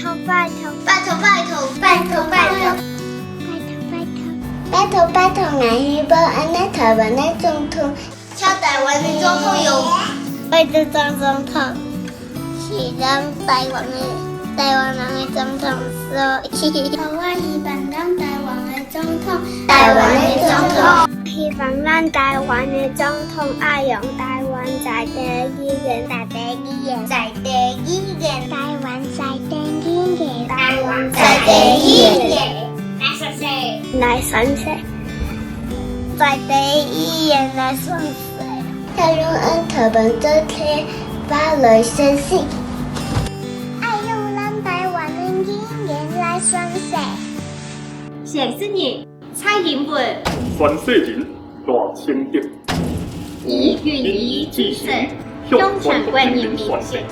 托拜托拜托拜托拜托拜托拜托拜托，我希望安尼台湾的总统，像台湾的总统有，我就当总统，是让台湾人的总统说，我希望让台湾的总统，台湾的总统，希望让台湾的总统爱用台湾在地语言，在地语言，在地语言，台湾在地语言，台湾在地语言。来宣誓，在地语言来宣誓，要用按台湾这些法律宣誓，爱用咱台湾的语言来宣誓。显示你蔡英文宣誓人大清德，以允依之誓，向全国人民宣誓。